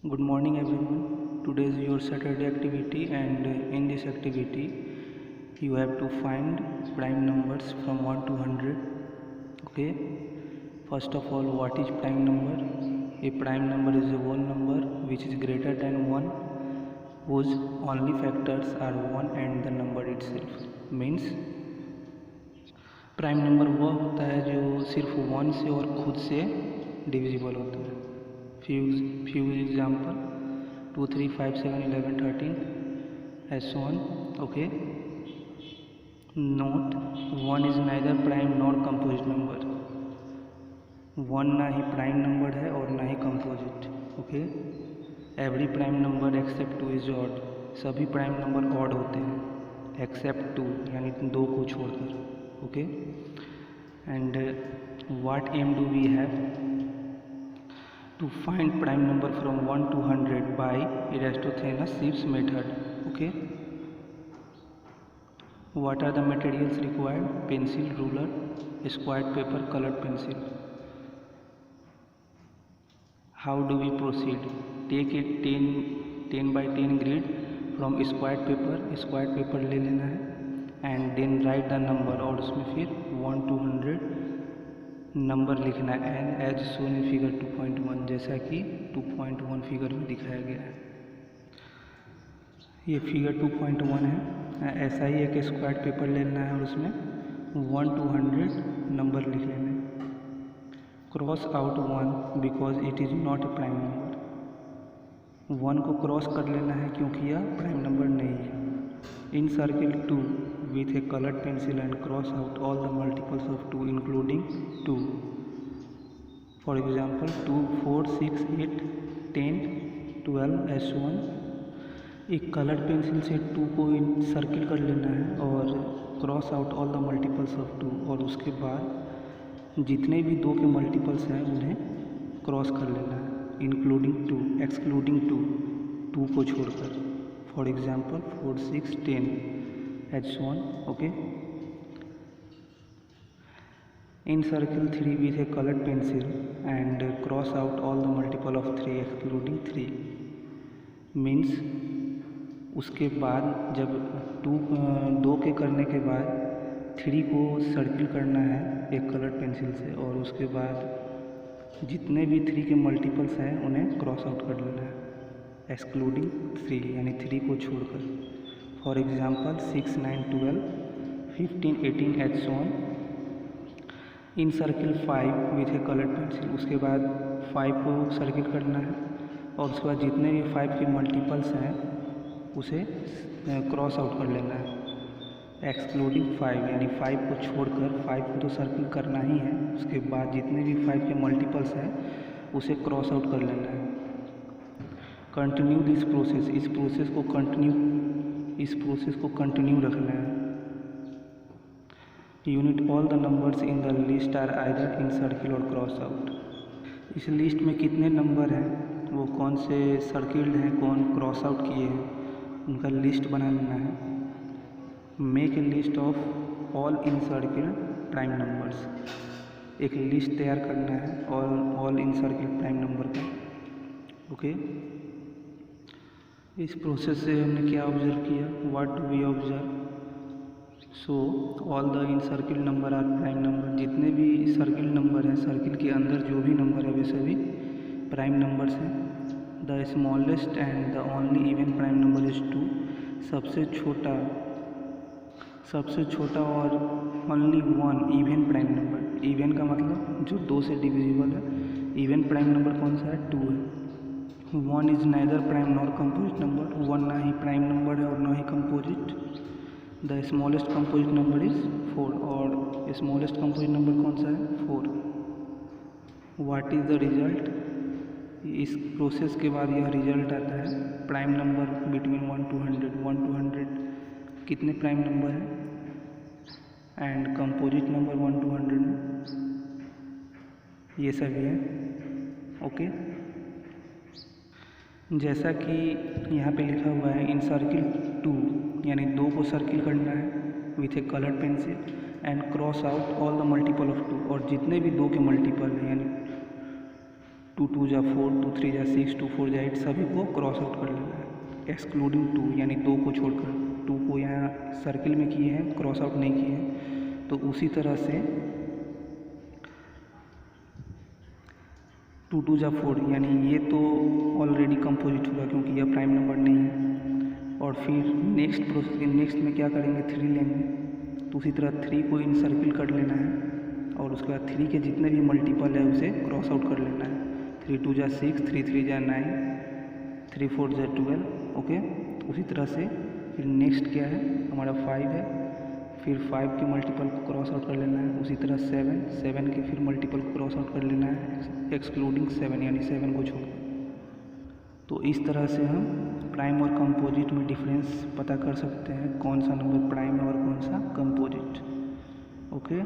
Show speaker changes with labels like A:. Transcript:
A: Good morning everyone. Today is your Saturday activity and in this activity you have to find prime numbers from 1 to 100. Okay. First of all, what is prime number? A prime number is a whole number which is greater than 1 whose only factors are 1 and the number itself. Means prime number वह होता है जो सिर्फ 1 से और खुद से divisible होता है. Few example 2, 3, 5, 7, 11, 13 as so on. Okay. Note 1 is neither prime nor composite number. 1 ना ही प्राइम नंबर है और ना ही composite. Okay. Every prime number except 2 is odd. सभी प्राइम नंबर ऑड होते हैं एक्सेप्ट 2 यानी 2 को छोड़कर. Okay. And what um do we have to find prime number from 1 to 100 by Eratosthenes method. Okay. What are the materials required? Pencil, ruler, squared paper, colored pencil. How do we proceed? Take a 10 by 10 grid from squared paper ले लेना है and then write the number और उसमें फिर 1 to 100 number लिखना है and as shown in figure 2.1 जैसा कि 2.1 फिगर में दिखाया गया है. ये फिगर 2.1 है. ऐसा ही एक स्क्वायर पेपर लेना है और उसमें 1 to 100 नंबर लिख लेना है. Cross out 1 because it is not a prime number. 1 को क्रॉस कर लेना है क्योंकि यह प्राइम नंबर नहीं है. इन circle 2 with a colored pencil and cross out all the multiples of 2 including 2. For example 2, 4, 6, 8, 10, 12 as so on. एक कलर्ड पेंसिल से 2 को सर्किल कर लेना है और cross out all the multiples of 2 और उसके बाद जितने भी 2 के मल्टीपल्स हैं उन्हें क्रॉस कर लेना है इंक्लूडिंग 2 एक्सक्लूडिंग 2 को छोड़कर. For example 4, 6, 10 as so on. Okay. Encircle 3 with a colored pencil and cross out all the multiple of 3 excluding 3. Means उसके बाद जब 2 के करने के बाद 3 को सर्किल करना है एक कलर्ड पेंसिल से और उसके बाद जितने भी 3 के मल्टीपल्स हैं उन्हें क्रॉस आउट कर लेना है एक्सक्लूडिंग 3 यानी 3 को छोड़कर. For example 6, 9, 12, 15, 18 and so on. Encircle 5 with a colored pencil. उसके बाद 5 को सर्किल करना है और उसके बाद जितने भी 5 के मल्टीपल्स हैं उसे क्रॉस आउट कर लेना है एक्सक्लूडिंग 5 यानी 5 को छोड़कर. 5 को तो सर्किल करना ही है उसके बाद जितने भी 5 के मल्टीपल्स हैं उसे क्रॉस आउट कर लेना है. Continue this process. इस प्रोसेस को कंटिन्यू रखना है. Unit all the numbers in the list are either in circle और क्रॉस आउट. इस लिस्ट में कितने नंबर हैं वो कौन से सर्किल्ड हैं कौन क्रॉस आउट किए हैं उनका लिस्ट बना लेना है. Make a list of all in circle prime numbers. एक लिस्ट तैयार करना है all in circle prime number का. ओके. इस प्रोसेस से हमने क्या ऑब्जर्व किया? What do we observe? So all the in circle number are prime number. जितने भी सर्किल नंबर हैं सर्किल के अंदर जो भी नंबर है वे सभी प्राइम नंबर्स हैं. The smallest and the only even prime number is 2. सबसे छोटा और only 1 even prime number. Even का मतलब जो 2 से डिविजिबल है. इवन प्राइम नंबर कौन सा है? 2 है. 1 is neither prime nor composite number. 1 ना ही प्राइम नंबर है और ना ही composite. The smallest composite number is 4 और स्मॉलेस्ट कंपोजिट नंबर कौन सा है? 4. What is the result? इस प्रोसेस के बाद यह रिजल्ट आता है prime number between 1 to 100. 1 to 100 कितने प्राइम नंबर हैं एंड कंपोजिट नंबर 1 to 100 में ये सभी हैं. ओके. जैसा कि यहाँ पे लिखा हुआ है इन सर्किल 2 यानी 2 को सर्किल करना है with A coloured pencil and cross out all the multiple of 2 और जितने भी 2 के मल्टीपल हैं यानी 2 2 जा 4, 2 3 जा 6, 2 4 जा 8 सभी को क्रॉस आउट कर लेना है, एक्सक्लूडिंग 2 यानी 2 को छोड़कर। 2 को यहाँ सर्किल में किए हैं, क्रॉस आउट नहीं किए हैं। तो उसी तरह से 2 2 जा 4 यानी ये तो ऑलरेडी कंपोजिट होगा क्योंकि यह प्राइम नंबर नहीं है। और फिर नेक्स्ट में क्या करेंगे, 3 लेंगे। तो उसी तरह 3 को इन सर्किल कर लेना है और उसके बाद 3 के जितने भी मल्टीपल है उसे क्रॉस आउट कर लेना है। 3 2 जा 6, 3 3 जा 9, 3 4 जा 12। ओके, उसी तरह से फिर नेक्स्ट क्या है हमारा 5 है, फिर 5 के मल्टीपल को क्रॉस आउट कर लेना है। उसी तरह 7 के फिर मल्टीपल को क्रॉस आउट कर लेना है, एक्सक्लूडिंग 7 यानी 7 को छोड़। तो इस तरह से हम प्राइम और कंपोजिट में डिफरेंस पता कर सकते हैं, कौन सा नंबर प्राइम है और कौन सा कंपोजिट। ओके।